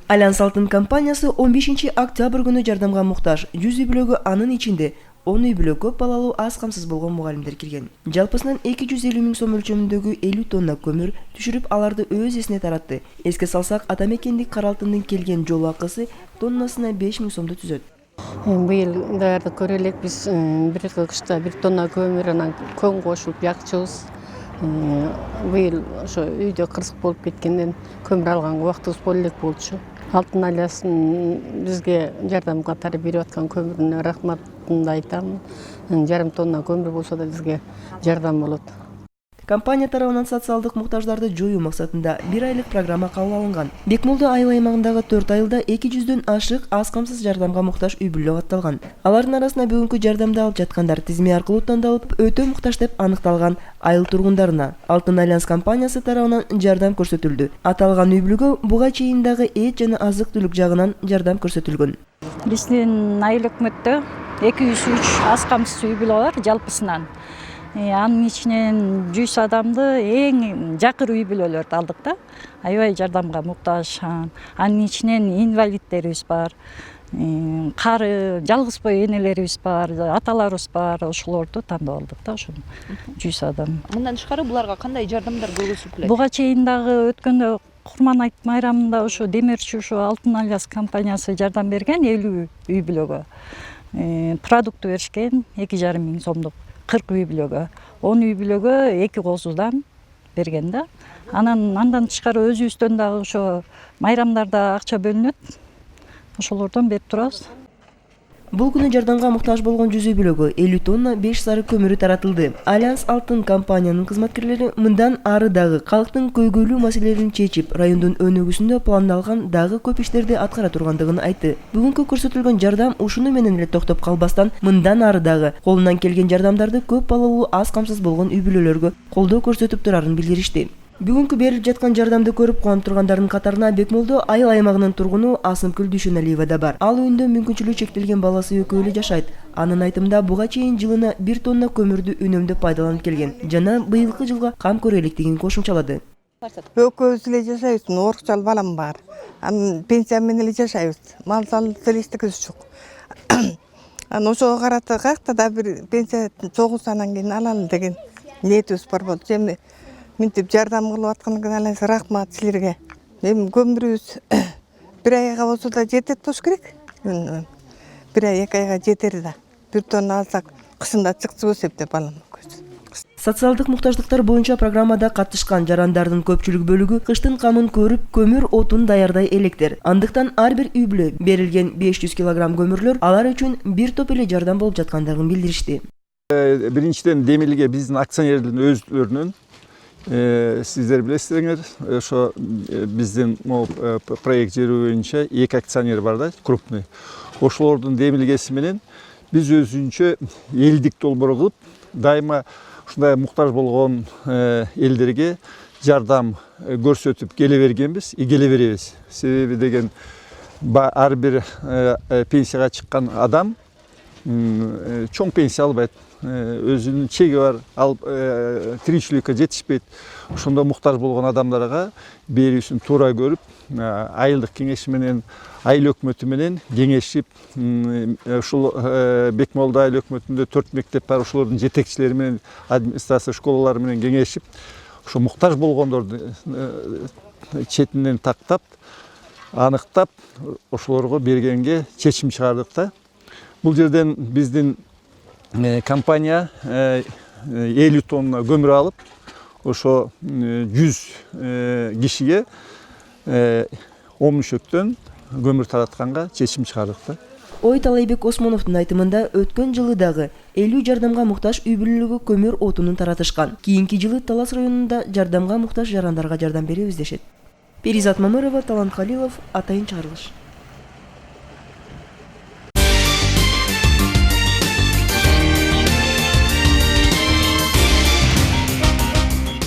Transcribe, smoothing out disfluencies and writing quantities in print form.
Альянс Алтын компаниясы 15 октябрь күнү жардамга муктаж 100 үй бүлөгө, анын ичинде 10 үй бүлө көп балалуу аз камсыз болгон мугалимдер кирген. Жалпысынан 250 миң сом өлчөмүндөгү 50 тонна көмүр түшүрүп, аларды өз эсине таратты. Эске салсак, Атамекендик Каралтындын келген жол акысы тоннасына 5 миң сомду түзөт. Быйыл даярды көрөлек, биз бир кышта 1 тонна көмүр анан көң кошулуп якчыбыз. Быйыл ошо үйдө кырсык болуп кеткенден көмүр алганга убактыбыз боло элек болчу. Алтын айласын бизге жардам катары берип аткан көмүрүнө рахматымды айтам. Жарым тонна көмүр болсо да бизге жардам болот. Компания тарабынан социалдык муктаждарды жоюу максатында 1 айлык программа кабыл алынган. Бекмолдо айыл аймагындагы 4 айылда 200дөн ашык аз камсыз жардамга муктаж үй бүлө катталган. Алардын арасында бүгүнкү жардамды алып жаткандар тизме аркылуу тандалып, өтө муктаж деп аныкталган айыл тургундарына Алтын Альянс компаниясы тарабынан жардам көрсөтүлдү. Аталган үй бүлөгө буга чейин дагы эт жана азык-түлүк жагынан жардам көрсөтүлгөн. Биздин айыл өкмөттө 203 аз камсыз үй бүлө бар жалпысынан. Анын ичинен 100 адамды эң жакыр үй бүлөлөрдү алдык да. Аябай жардамга муктаж. Анын ичинен инвалидтерибиз бар, кары, жалгыз бой энелерибиз бар, аталарыбыз бар. Ошолорду тандап алдык да, ошо 100 адам. Мындан тышкары буларга кандай жардамдар көрсөтүлүп келет? Буга чейин дагы өткөндө Курман айт майрамында ошо Демирчи ошо Алтын Альянс компаниясы жардам берген 50 үй бүлөгө. Продукт беришкен 2,5 миң сомдук. 40 үй бүлөгө, 10 үй бүлөгө 2 козудан берген да. Андан тышкары өзүбүздөн дагы ошо майрамдарда акча бөлүнөт. Ошолордон берип турабыз. Бул күнү жардамга муктаж болгон 100 үй бүлөгө 50 тонна 5 сары көмүрү таратылды. Альянс Алтын компаниянын кызматкерлери мындан ары дагы калктын көйгөйлүү маселелерин чечип, райондун өнүгүүсүндө пландалган дагы көп иштерди аткара тургандыгын айтты. Бүгүнкү көрсөтүлгөн жардам ушуну менен эле токтоп калбастан, мындан ары дагы колунан келген жардамдарды көп балалуу аз камсыз болгон үй бүлөлөргө колдоо көрсөтүп турарын билдиришти. Бүгүнкү берилип жаткан жардамды көрүп кубанып тургандардын катарына Бекмолдо айыл аймагынын тургуну Асымкүл Дүйшөналиева да бар. Ал үйүндө мүмкүнчүлүгү чектелген баласы экөө эле жашайт. Анын айтымында буга чейин жылына 1 тонна көмүрдү үнөмдөп пайдаланып келген жана быйылкы жылга кам көрө электигин кошумчалады. Экөөбүз эле жашайбыз, орукчал балам бар. Анын пенсия менен эле жашайбыз. Мал салыштыгыбыз жок. Анан ошого карата каяктада бир пенсия чогулса анан кийин алалы деген ниетибиз бар болчу. Минтип жардам кылып атканыңызга рахмат силерге. Эми көмүрүбүз 1 айга болсо да жетет болуш керек. 1 ай 2 айга жетер да. 1 тонна алсак кышында чыкчыбыз деп балам. Социалдык муктаждыктар боюнча программада катышкан жарандардын көпчүлүк бөлүгү кыштын камын көрүп көмүр отун даярдай электер. Андыктан ар бир үй бүлө берилген 500 килограмм көмүрлөр алар үчүн бир топ эле жардам болуп жаткандыгын билдиришти. Биринчиден Демилге биздин акционердин өздөрүнүн сиздер билесиңер, ошо биздин проект жери боюнча 2 акционер бар да, крупный. Ошолордун демилгеси менен биз өзүнчө элдик долбоор кылып, дайыма ушундай муктаж болгон элдерге жардам көрсөтүп келе бергенбиз, келе беребиз. Себеби деген ар бир пенсияга чыккан адам чоң пенсия албайт. Өзүнүн чеги бар, ал тиричиликке жетишпейт. Ошондо муктаж болгон адамдарга берүүсүн туура көрүп, айылдык кеңеши менен, айыл өкмөтү менен кеңешип, ушул Бекмолдо айыл өкмөтүндө 4 мектеп бар, ошолордун жетекчилери менен, администрация школалары менен кеңешип, ошо муктаж болгондорду четинен тактап, аныктап, ошолорго бергенге чечим чыгардык да. Бул жерден биздин компания 50 тонна көмүр алып, ошо 100 кишиге 10 мүшөктөн көмүр таратканга чечим чыгардык да. Талайбек Осмоновдун айтымында өткөн жылы дагы 50 жардамга муктаж үй бүлөлөргө көмүр отунун таратышкан. Кийинки жылы Талас районунда жардамга муктаж жарандарга жардам беребиз дешет. Перизат Мамырова, Талант Халилов, Атайын чыгарылыш.